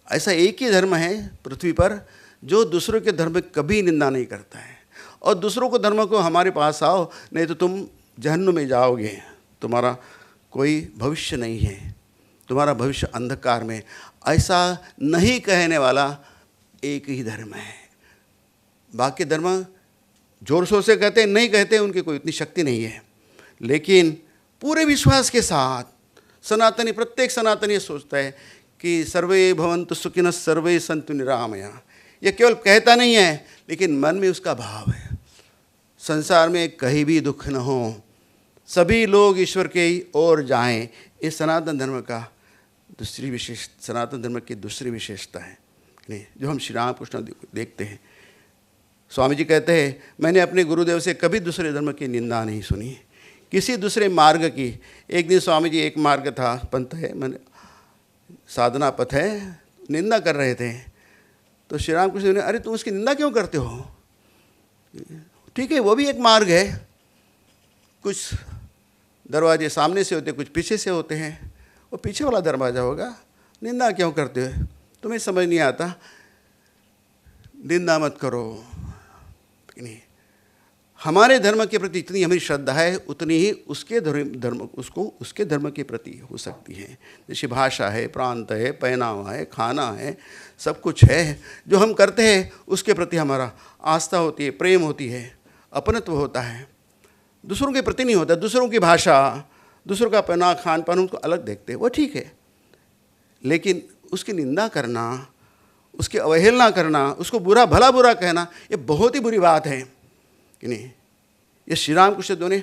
B: ऐसा एक ही धर्म है पृथ्वी पर जो दूसरों के धर्म में कभी निंदा नहीं करता है। और दूसरों को धर्म को हमारे पास आओ, नहीं तो तुम जहन्नुम में जाओगे, तुम्हारा कोई भविष्य नहीं है, तुम्हारा भविष्य अंधकार में, ऐसा नहीं कहने वाला एक ही धर्म है। बाकी धर्म जोर शोर से कहते हैं, नहीं कहते, उनकी कोई इतनी शक्ति नहीं है। लेकिन पूरे विश्वास के साथ सनातनी, प्रत्येक सनातनी सोचता है कि सर्वे भवन्तु सुखिनः सर्वे सन्तु निरामया। यह केवल कहता नहीं है, लेकिन मन में उसका भाव है, संसार में कहीं भी दुख न हो, सभी लोग ईश्वर के ही ओर जाएं। ये सनातन धर्म का सनातन धर्म की दूसरी विशेषता है नहीं, जो हम श्री राम कृष्ण देखते हैं। स्वामी जी कहते हैं, मैंने अपने गुरुदेव से कभी दूसरे धर्म की निंदा नहीं सुनी, किसी दूसरे मार्ग की। एक दिन स्वामी जी, एक मार्ग था, पंथ है, मैंने साधना पथ है, निंदा कर रहे थे। तो श्री राम कृष्ण ने, अरे तुम उसकी निंदा क्यों करते हो? ठीक है, वो भी एक मार्ग है, कुछ दरवाजे सामने से होते हैं, कुछ पीछे से होते हैं, वो पीछे वाला दरवाज़ा होगा, निंदा क्यों करते हो? तुम्हें समझ नहीं आता, निंदा मत करो। नहीं, हमारे धर्म के प्रति इतनी हमारी श्रद्धा है, उतनी ही उसके उसके धर्म के प्रति हो सकती है। जैसे भाषा है, प्रांत है, पहनावा है, खाना है, सब कुछ है जो हम करते हैं, उसके प्रति हमारा आस्था होती है, प्रेम होती है, अपनत्व होता है। दूसरों के प्रति नहीं होता। दूसरों की भाषा, दूसरों का पहनावा, खान पान, उनको अलग देखते हैं, वो ठीक है, लेकिन उसकी निंदा करना, उसकी अवहेलना करना, उसको भला बुरा कहना, ये बहुत ही बुरी बात है कि नहीं। ये श्री राम कृष्ण देव ने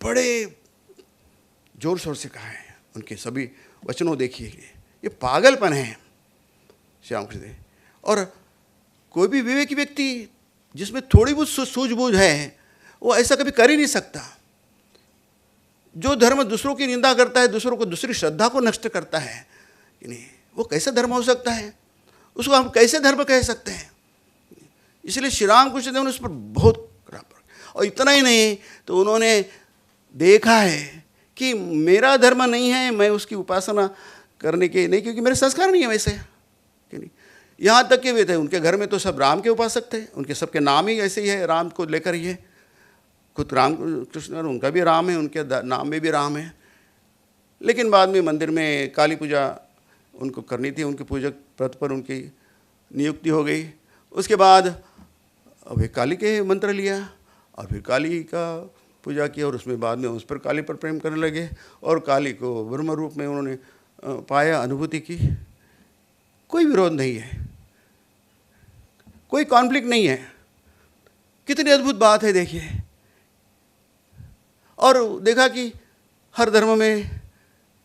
B: बड़े जोर शोर से कहा है, उनके सभी वचनों देखिए, ये पागलपन है श्री राम कृष्ण देव। और कोई भी विवेकी व्यक्ति जिसमें थोड़ी बहुत सूझबूझ है वो ऐसा कभी कर ही नहीं सकता। जो धर्म दूसरों की निंदा करता है, दूसरों को दूसरी श्रद्धा को नष्ट करता है, नहीं, वो कैसा धर्म हो सकता है? उसको हम कैसे धर्म कह सकते हैं? इसलिए श्री राम कृष्ण देव ने उस पर बहुत खराब, और इतना ही नहीं तो उन्होंने देखा है कि मेरा धर्म नहीं है, मैं उसकी उपासना करने के नहीं, क्योंकि मेरे संस्कार नहीं है वैसे, कि नहीं। यहाँ तक कि वे थे, उनके घर में तो सब राम के उपासक थे, उनके सबके नाम ही ऐसे ही है, राम को लेकर ही है। खुद राम कृष्ण, उनका भी राम है, उनके नाम में भी राम है। लेकिन बाद में मंदिर में काली पूजा उनको करनी थी, उनके पूजक पद पर उनकी नियुक्ति हो गई। उसके बाद वे काली के मंत्र लिया और फिर काली का पूजा की, और उसमें बाद में उस पर काली पर प्रेम करने लगे और काली को ब्रह्म रूप में उन्होंने पाया, अनुभूति की। कोई विरोध नहीं है, कोई कॉन्फ्लिक्ट नहीं है। कितनी अद्भुत बात है, देखिए। और देखा कि हर धर्म में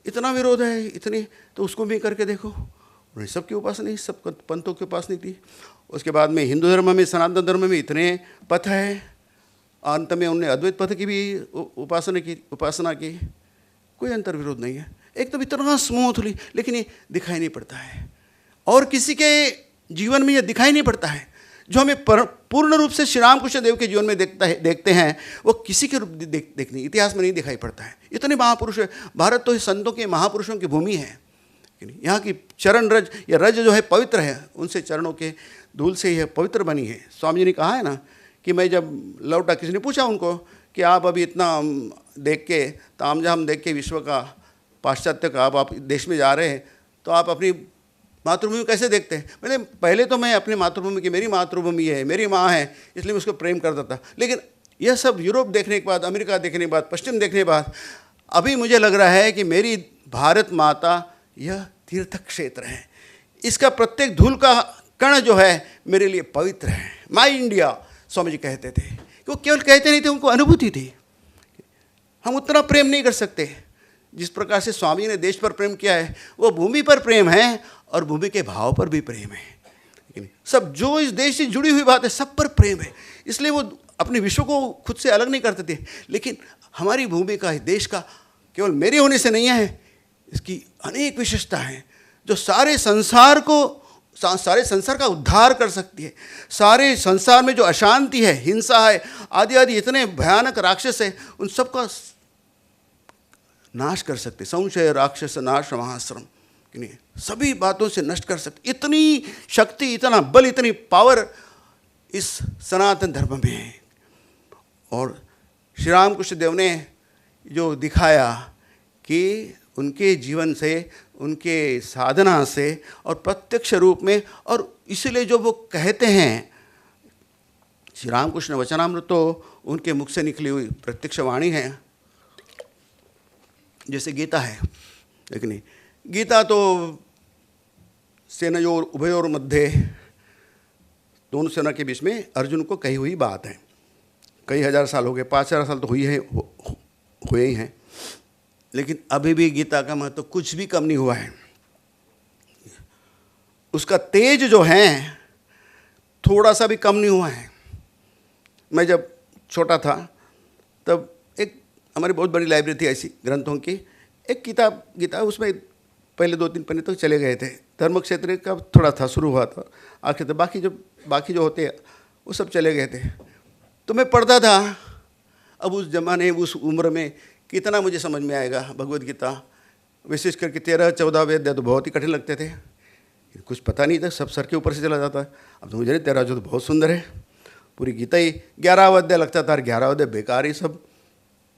B: इतना विरोध है, इतनी, तो उसको भी करके देखो। उन्हें सबकी उपासना नहीं, सब पंथों की उपासना थी। उसके बाद में हिंदू धर्म में, सनातन धर्म में इतने पथ है, अंत में उन्होंने अद्वैत पथ की भी उपासना की। कोई अंतर विरोध नहीं है, एकदम इतना स्मूथली। लेकिन ये दिखाई नहीं पड़ता है, और किसी के जीवन में ये दिखाई नहीं पड़ता है। जो हमें पूर्ण रूप से श्री राम कृष्ण देव के जीवन में देखते हैं, वो किसी के रूप देखने इतिहास में नहीं दिखाई पड़ता है। इतने महापुरुष है। भारत तो संतों के, महापुरुषों की भूमि है। यहाँ की चरण रज, या रज जो है पवित्र है, उनसे चरणों के धूल से यह पवित्र बनी है। स्वामी जी ने कहा है ना कि मैं जब लौटा, किसी ने पूछा उनको कि आप अभी इतना देख के, तामझाम देख के, विश्व का, पाश्चात्य का आप देश में जा रहे हैं, तो आप अपनी मातृभूमि कैसे देखते हैं? मैंने पहले तो मैं अपनी मातृभूमि की, मेरी मातृभूमि है, मेरी माँ है, इसलिए मैं उसको प्रेम करता था। लेकिन यह सब यूरोप देखने के बाद, अमेरिका देखने के बाद, पश्चिम देखने के बाद, अभी मुझे लग रहा है कि मेरी भारत माता यह तीर्थ क्षेत्र है। इसका प्रत्येक धूल का कण जो है मेरे लिए पवित्र है। माई इंडिया, स्वामी जी कहते थे। वो केवल कहते नहीं थे, उनको अनुभूति थी। हम उतना प्रेम नहीं कर सकते जिस प्रकार से स्वामी ने देश पर प्रेम किया है। वो भूमि पर प्रेम है और भूमि के भाव पर भी प्रेम है। सब जो इस देश से जुड़ी हुई बात है, सब पर प्रेम है। इसलिए वो अपने विश्व को खुद से अलग नहीं करते थे। लेकिन हमारी भूमि का, देश का, केवल मेरे होने से नहीं है, इसकी अनेक विशेषता हैं जो सारे संसार का उद्धार कर सकती है। सारे संसार में जो अशांति है, हिंसा है, आदि आदि इतने भयानक राक्षस है, उन सबका नाश कर सकते। संशय राक्षस नाश महाश्रम, कि नहीं, सभी बातों से नष्ट कर सकते। इतनी शक्ति, इतना बल, इतनी पावर इस सनातन धर्म में है। और श्री राम कृष्ण देव ने जो दिखाया कि उनके जीवन से, उनके साधना से और प्रत्यक्ष रूप में, और इसलिए जो वो कहते हैं, श्री रामकृष्ण वचनामृत तो उनके मुख से निकली हुई प्रत्यक्ष वाणी है। जैसे गीता है, लेकिन गीता तो सेनयोर उभयोर मध्य, दोनों सेना के बीच में अर्जुन को कही हुई बात है। कई हजार साल हो गए, 5000 साल तो हुए ही हैं, लेकिन अभी भी गीता का महत्व कुछ भी कम नहीं हुआ है। उसका तेज जो है थोड़ा सा भी कम नहीं हुआ है। मैं जब छोटा था तब एक हमारी बहुत बड़ी लाइब्रेरी थी ऐसी ग्रंथों की। एक किताब गीता, उसमें पहले 2-3 पन्ने तक चले गए थे। धर्म क्षेत्र का थोड़ा था, शुरू हुआ था, आखिर तक बाकी जो होते वो सब चले गए थे। तो मैं पढ़ता था। अब उस जमाने, उस उम्र में कितना मुझे समझ में आएगा भगवद गीता, विशेष करके 13-14 अध्याय तो बहुत ही कठिन लगते थे। कुछ पता नहीं था, सब सर के ऊपर से चला जाता। अब तो मुझे 13 जो तो बहुत सुंदर है, पूरी गीता ही 11 अध्याय लगता था, और 11 अध्याय बेकार ही सब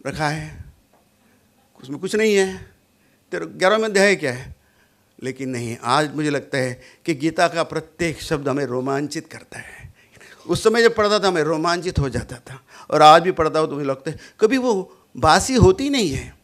B: रखा है, उसमें कुछ नहीं है। 11वें अध्याय क्या है? लेकिन नहीं, आज मुझे लगता है कि गीता का प्रत्येक शब्द हमें रोमांचित करता है। उस समय जब पढ़ता था मैं रोमांचित हो जाता था, और आज भी पढ़ता हूँ तो मुझे लगता है कभी वो बासी होती नहीं है,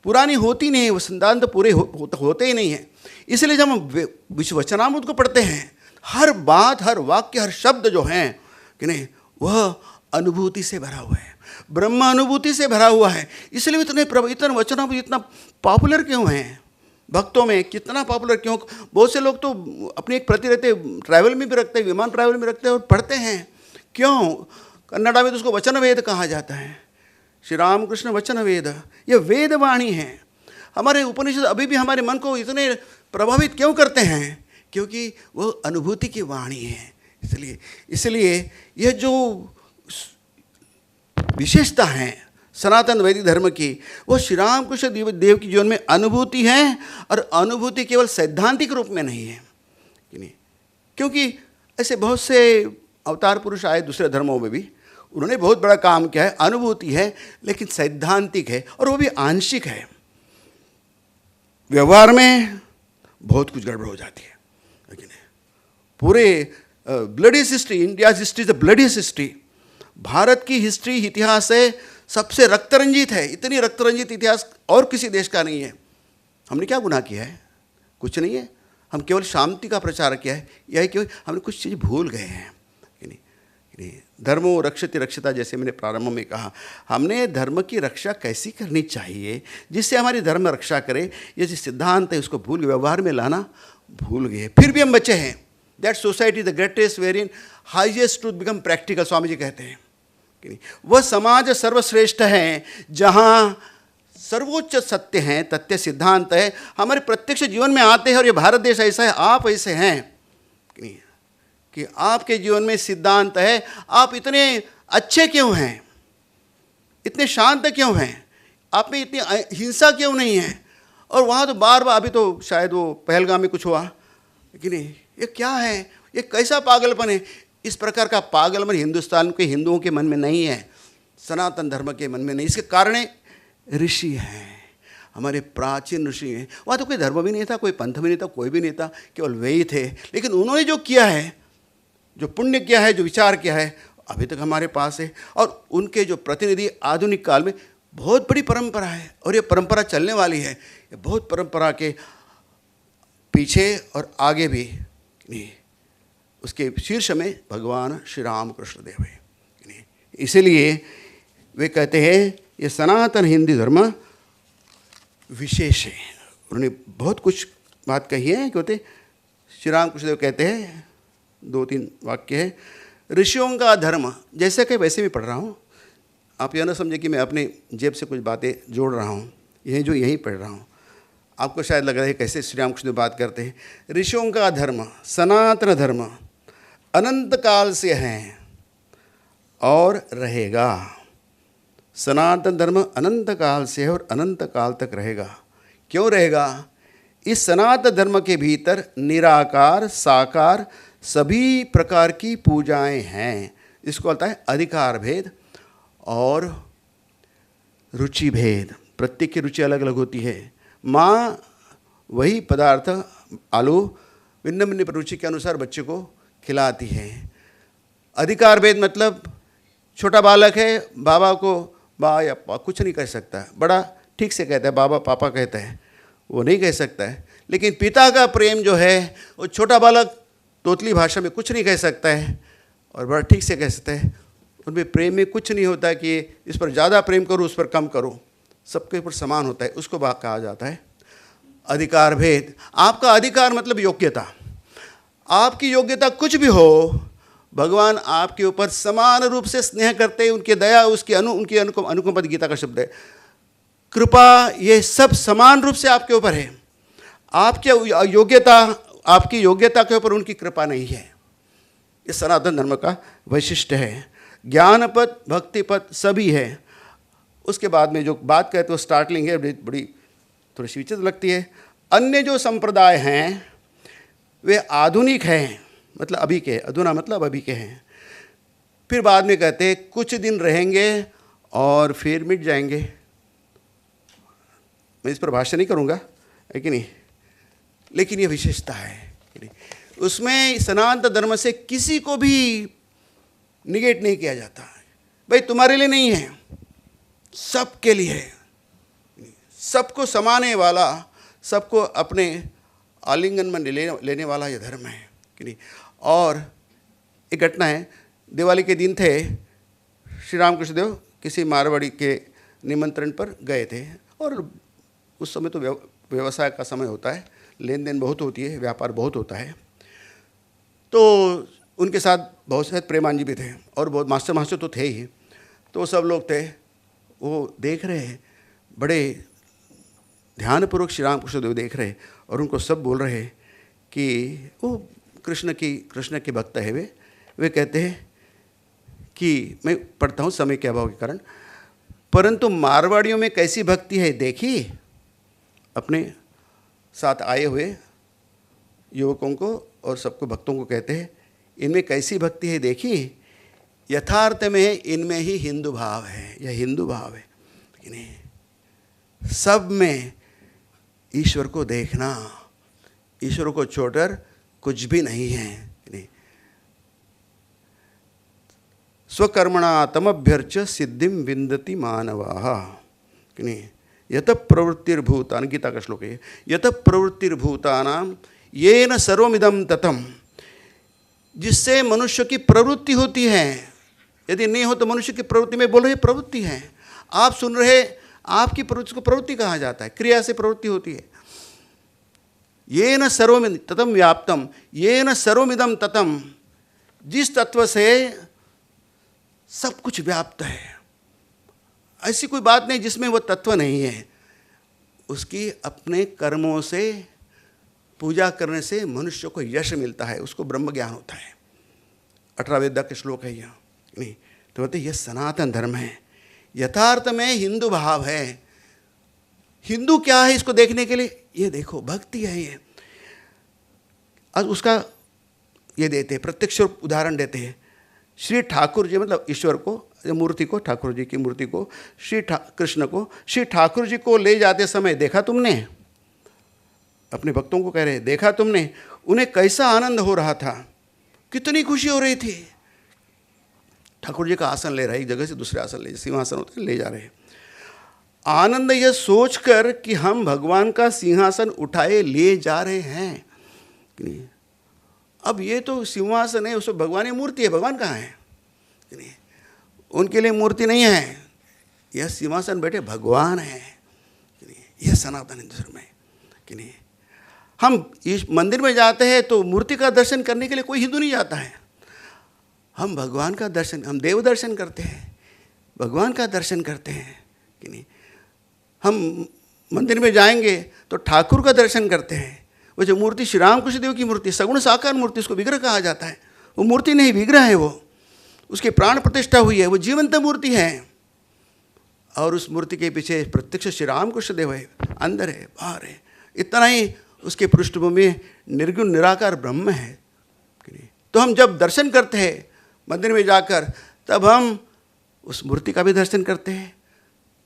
B: पुरानी होती नहीं है, वो सिद्धांत पूरे होते ही नहीं है। इसलिए जब हम विश्ववचनामृत को पढ़ते हैं, हर बात, हर वाक्य, हर शब्द जो हैं कि नहीं, वह अनुभूति से भरा हुआ है, ब्रह्म अनुभूति से भरा हुआ है। इसलिए इतने वचनामृत इतना पॉपुलर क्यों हैं? भक्तों में कितना पॉपुलर, क्यों? बहुत से लोग तो अपनी एक प्रति रहते, ट्रैवल में भी रखते हैं, विमान ट्रैवल में रखते हैं और पढ़ते हैं। क्यों? कन्नड़ा में तो उसको वचन वेद कहा जाता है। श्री रामकृष्ण वचन वेद, ये वेद वाणी है। हमारे उपनिषद अभी भी हमारे मन को इतने प्रभावित क्यों करते हैं? क्योंकि वो अनुभूति की वाणी है। इसलिए यह जो विशेषता है सनातन वैदिक धर्म की, वो श्री रामकृष्ण देव की जीवन में अनुभूति है, और अनुभूति केवल सैद्धांतिक रूप में नहीं है। क्योंकि ऐसे बहुत से अवतार पुरुष आए दूसरे धर्मों में भी, उन्होंने बहुत बड़ा काम किया है, अनुभूति है, लेकिन सैद्धांतिक है, और वो भी आंशिक है। व्यवहार में बहुत कुछ गड़बड़ हो जाती है। पूरे bloodiest history, India history is the bloodiest history. Bharat की हिस्ट्री, इतिहास है, सबसे रक्तरंजित है। इतनी रक्तरंजित इतिहास और किसी देश का नहीं है। हमने क्या गुनाह किया है? कुछ नहीं है। हम केवल शांति का प्रचार किया है। यह है कि हमने कुछ चीज़ भूल गए हैं। धर्मो रक्षति रक्षिता, जैसे मैंने प्रारंभ में कहा, हमने धर्म की रक्षा कैसी करनी चाहिए जिससे हमारी धर्म रक्षा करे, ये जो सिद्धांत है उसको भूल, व्यवहार में लाना भूल गए। फिर भी हम बचे हैं। That society is the greatest wherein highest truth become practical, Swami ji कहते हैं। वह समाज सर्वश्रेष्ठ है जहाँ सर्वोच्च सत्य हैं, तथ्य सिद्धांत है, हमारे प्रत्यक्ष जीवन में आते हैं। और ये भारत देश ऐसा है, आप ऐसे हैं कि आपके जीवन में सिद्धांत है। आप इतने अच्छे क्यों हैं? इतने शांत क्यों हैं? आप में इतनी हिंसा क्यों नहीं है? और वहाँ तो बार बार, अभी तो शायद वो पहलगाम में कुछ हुआ, लेकिन ये क्या है? ये कैसा पागलपन है? इस प्रकार का पागलपन हिंदुस्तान के हिंदुओं के मन में नहीं है, सनातन धर्म के मन में नहीं। इसके कारण ऋषि हैं, हमारे प्राचीन ऋषि हैं। वहाँ तो कोई धर्म भी नहीं था, कोई पंथ भी नहीं था, कोई भी नहीं था, केवल वे ही थे। लेकिन उन्होंने जो किया है, जो पुण्य किया है, जो विचार किया है, अभी तक हमारे पास है। और उनके जो प्रतिनिधि आधुनिक काल में बहुत बड़ी परंपरा है, और ये परंपरा चलने वाली है। ये बहुत परंपरा के पीछे और आगे भी उसके शीर्ष में भगवान श्री रामकृष्ण देव है। इसीलिए वे कहते हैं ये सनातन हिंदू धर्म विशेष है। उन्होंने बहुत कुछ बात कही है। कहते श्री रामकृष्ण देव कहते हैं, 2-3 वाक्य है। ऋषियों का धर्म, जैसे कि वैसे भी पढ़ रहा हूँ, आप यह ना समझे कि मैं अपने जेब से कुछ बातें जोड़ रहा हूँ, यहीं पढ़ रहा हूँ। आपको शायद लग रहा है कैसे श्री रामकृष्ण देव बात करते हैं। ऋषियों का धर्म, सनातन धर्म अनंत काल से है और रहेगा। सनातन धर्म अनंत काल से है और अनंत काल तक रहेगा। क्यों रहेगा? इस सनातन धर्म के भीतर निराकार साकार सभी प्रकार की पूजाएं हैं। इसको बोलता है अधिकार भेद और रुचि भेद। प्रत्येक की रुचि अलग अलग होती है। माँ वही पदार्थ आलू भिन्न भिन्न रुचि के अनुसार बच्चे को खिलाती है। अधिकार भेद मतलब छोटा बालक है, बाबा को बा या कुछ नहीं कह सकता, बड़ा ठीक से कहता है, बाबा पापा कहता है, वो नहीं कह सकता है। लेकिन पिता का प्रेम जो है, वो छोटा बालक तोतली भाषा में कुछ नहीं कह सकता है और बड़ा ठीक से कह सकता है। उनमें प्रेम में कुछ नहीं होता कि इस पर ज़्यादा प्रेम करो, उस पर कम करो, सबके ऊपर समान होता है। उसको कहा जाता है अधिकार भेद। आपका अधिकार मतलब योग्यता। आपकी योग्यता कुछ भी हो, भगवान आपके ऊपर समान रूप से स्नेह करते हैं। उनकी दया, उनकी अनुकंपा, गीता का शब्द है, कृपा, ये सब समान रूप से आपके ऊपर है। आपकी योग्यता के ऊपर उनकी कृपा नहीं है। ये सनातन धर्म का वैशिष्ट्य है। ज्ञान पद, भक्ति पद सभी है। उसके बाद में जो बात कहते हो स्टार्टलिंग है, बड़ी थोड़ी सी विचित्र लगती है। अन्य जो संप्रदाय हैं वे आधुनिक हैं, मतलब अभी के, अधुना मतलब अभी के हैं। फिर बाद में कहते हैं कुछ दिन रहेंगे और फिर मिट जाएंगे। मैं इस पर भाष्य नहीं करूँगा, है कि नहीं, लेकिन ये विशेषता है। उसमें सनातन धर्म से किसी को भी निगेट नहीं किया जाता। भाई तुम्हारे लिए नहीं है, सबके लिए है। सबको समाने वाला, सबको अपने आलिंगन में लेने वाला यह धर्म है कि नहीं। और एक घटना है, दिवाली के दिन थे, श्री रामकृष्ण देव किसी मारवाड़ी के निमंत्रण पर गए थे और उस समय तो व्यवसाय का समय होता है, लेन देन बहुत होती है, व्यापार बहुत होता है। तो उनके साथ बहुत से प्रेमान जी भी थे और बहुत मास्टर तो थे ही। तो सब लोग थे, वो देख रहे हैं, बड़े ध्यानपूर्वक श्री रामकृष्ण देव देख रहे और उनको सब बोल रहे कि वो कृष्ण के भक्त है। वे कहते हैं कि मैं पढ़ता हूँ समय के अभाव के कारण, परंतु मारवाड़ियों में कैसी भक्ति है देखी। अपने साथ आए हुए युवकों को और सबको भक्तों को कहते हैं, इनमें कैसी भक्ति है देखी। यथार्थ में इनमें ही हिंदू भाव है, यह हिंदू भाव है। लेकिन सब में ईश्वर को देखना, ईश्वर को छोड़कर कुछ भी नहीं है। स्वकर्मणा तमभ्यर्च सिद्धिम विंदति मानवाः। यत प्रवृत्तिर्भूतान, गीता का श्लोक है, यत प्रवृत्तिर्भूतानाम येन सर्वमिदं ततम। जिससे मनुष्य की प्रवृत्ति होती है, यदि नहीं हो तो मनुष्य की प्रवृत्ति में बोल रहे प्रवृत्ति है। आप सुन रहे, आपकी प्रवृत्ति को प्रवृत्ति कहा जाता है, क्रिया से प्रवृत्ति होती है। येन सर्वमिदं ततम व्याप्तम, येन सर्वमिदं ततम, जिस तत्व से सब कुछ व्याप्त है, ऐसी कोई बात नहीं जिसमें वह तत्व नहीं है। उसकी अपने कर्मों से, पूजा करने से मनुष्य को यश मिलता है, उसको ब्रह्म ज्ञान होता है। 18 वेद के श्लोक है यह। नहीं तो बोलते यह सनातन धर्म है, यथार्थ में हिंदू भाव है। हिंदू क्या है इसको देखने के लिए ये देखो, भक्ति है ये। आज उसका ये देते हैं, प्रत्यक्ष उदाहरण देते हैं। श्री ठाकुर जी, मतलब ईश्वर को, मूर्ति को, ठाकुर जी की मूर्ति को, कृष्ण को, श्री ठाकुर जी को ले जाते समय देखा तुमने? अपने भक्तों को कह रहे, देखा तुमने उन्हें कैसा आनंद हो रहा था, कितनी खुशी हो रही थी। ठाकुर जी का आसन ले रहे, एक जगह से दूसरे आसन ले, सिंहासन होते हैं, ले जा रहे। आनंद यह सोचकर कि हम भगवान का सिंहासन उठाए ले जा रहे हैं। अब ये तो सिंहासन है, उसमें भगवान की मूर्ति है, भगवान कहाँ है? उनके लिए मूर्ति नहीं है, यह सिंहासन बैठे भगवान है। यह सनातन हिंदू धर्म है कि नहीं। हम इस मंदिर में जाते हैं तो मूर्ति का दर्शन करने के लिए कोई हिंदू नहीं जाता है। हम भगवान का दर्शन, हम देव दर्शन करते हैं, भगवान का दर्शन करते हैं कि नहीं। हम मंदिर में जाएंगे तो ठाकुर का दर्शन करते हैं। वो जो मूर्ति श्री रामकृष्ण देव की मूर्ति, सगुण साकार मूर्ति, उसको विग्रह कहा जाता है। वो मूर्ति नहीं, विग्रह है। वो उसकी प्राण प्रतिष्ठा हुई है, वो जीवंत मूर्ति है। और उस मूर्ति के पीछे प्रत्यक्ष श्री रामकृष्ण देव है, अंदर है, बाहर है। इतना ही, उसके पृष्ठभूमि में निर्गुण निराकार ब्रह्म है। तो हम जब दर्शन करते हैं मंदिर में जाकर, तब हम उस मूर्ति का भी दर्शन करते हैं,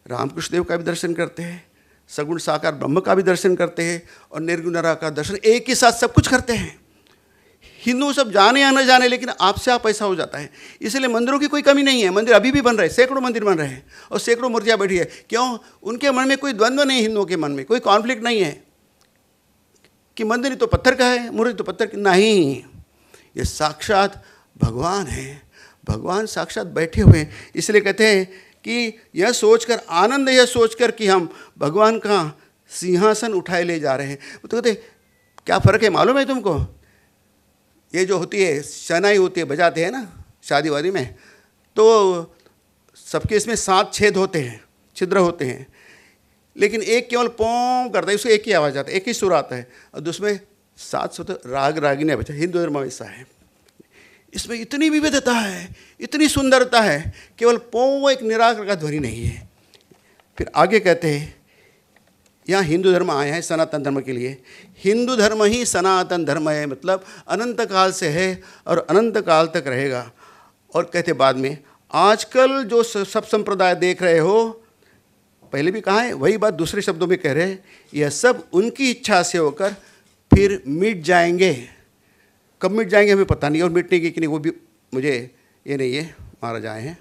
B: रामकृष्ण देव का भी दर्शन करते हैं, सगुण साकार ब्रह्म का भी दर्शन करते हैं, और निर्गुण निराकार दर्शन एक ही साथ सब कुछ करते हैं। हिंदू सब जाने या न जाने, लेकिन आपसे आप ऐसा हो जाता है। इसलिए मंदिरों की कोई कमी नहीं है, मंदिर अभी भी बन रहे हैं, सैकड़ों मंदिर बन रहे हैं और सैकड़ों मूर्तियाँ बैठी है। क्यों? उनके मन में कोई द्वंद्व नहीं, हिंदुओं के मन में कोई कॉन्फ्लिक्ट नहीं है कि मंदिर तो पत्थर का है, मूर्ति तो पत्थर की नहीं। ये साक्षात भगवान है, भगवान साक्षात बैठे हुए हैं। इसलिए कहते हैं कि यह सोचकर, आनंद यह सोचकर कि हम भगवान का सिंहासन उठाए ले जा रहे हैं। तो कहते क्या फ़र्क है मालूम है तुमको? ये जो होती है शहनाई होती है, बजाते हैं ना शादी वादी में, तो सबके इसमें 7 छेद होते हैं, छिद्र होते हैं, लेकिन एक केवल पों करता है, उसको एक ही आवाज़ आता है, एक ही सुर आता है। और दूसरे 7 राग रागिनी बचा। हिंदू धर्म ऐसा है, इसमें इतनी विविधता है, इतनी सुंदरता है, केवल पों एक निराकार का ध्वनि नहीं है। फिर आगे कहते हैं, यहाँ हिंदू धर्म आया है सनातन धर्म के लिए। हिंदू धर्म ही सनातन धर्म है, मतलब अनंत काल से है और अनंत काल तक रहेगा। और कहते बाद में, आजकल जो सब संप्रदाय देख रहे हो, पहले भी कहा है, वही बात दूसरे शब्दों में कह रहे हैं, यह सब उनकी इच्छा से होकर फिर मिट जाएंगे। कब मिट जाएंगे हमें पता नहीं, और मिटने की कि नहीं वो भी मुझे ये नहीं है, मारा जाए हैं।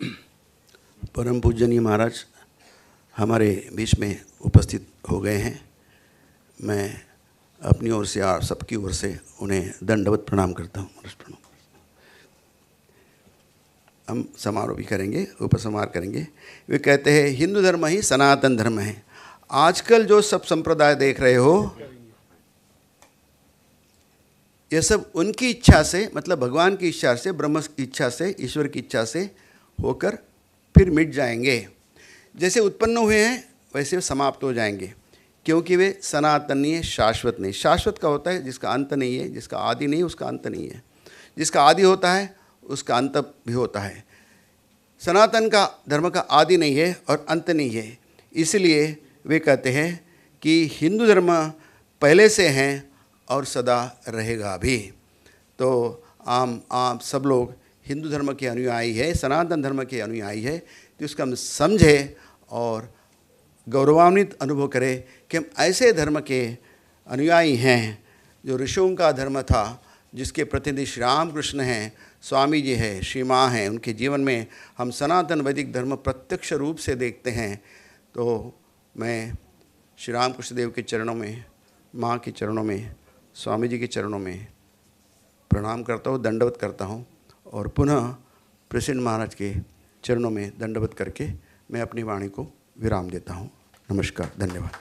B: परम पूजनीय महाराज हमारे बीच में उपस्थित हो गए हैं। मैं अपनी ओर से और सबकी ओर से उन्हें दंडवत प्रणाम करता हूँ। हम समारोह भी करेंगे, उपसंहार करेंगे। वे कहते हैं हिंदू धर्म ही सनातन धर्म है। आजकल जो सब संप्रदाय देख रहे हो, ये सब उनकी इच्छा से, मतलब भगवान की इच्छा से, ब्रह्म की इच्छा से, ईश्वर की इच्छा से होकर फिर मिट जाएंगे। जैसे उत्पन्न हुए हैं वैसे समाप्त हो जाएंगे, क्योंकि वे सनातन नहीं है, शाश्वत नहीं। शाश्वत का होता है जिसका अंत नहीं है, जिसका आदि नहीं, उसका अंत नहीं है। जिसका आदि होता है उसका अंत भी होता है। सनातन का धर्म का आदि नहीं है और अंत नहीं है। इसलिए वे कहते हैं कि हिंदू धर्म पहले से हैं और सदा रहेगा भी। तो आप सब लोग हिंदू धर्म के अनुयायी है, सनातन धर्म के अनुयायी है, तो इसका हम समझे और गौरवान्वित अनुभव करें कि हम ऐसे धर्म के अनुयायी हैं जो ऋषियों का धर्म था, जिसके प्रतिनिधि श्री राम कृष्ण हैं, स्वामी जी हैं, श्री माँ हैं। उनके जीवन में हम सनातन वैदिक धर्म प्रत्यक्ष रूप से देखते हैं। तो मैं श्री राम कृष्ण देव के चरणों में, माँ के चरणों में, स्वामी जी के चरणों में प्रणाम करता हूँ, दंडवत करता हूँ और पुनः प्रसन्न महाराज के चरणों में दंडवत करके मैं अपनी वाणी को विराम देता हूँ। नमस्कार, धन्यवाद।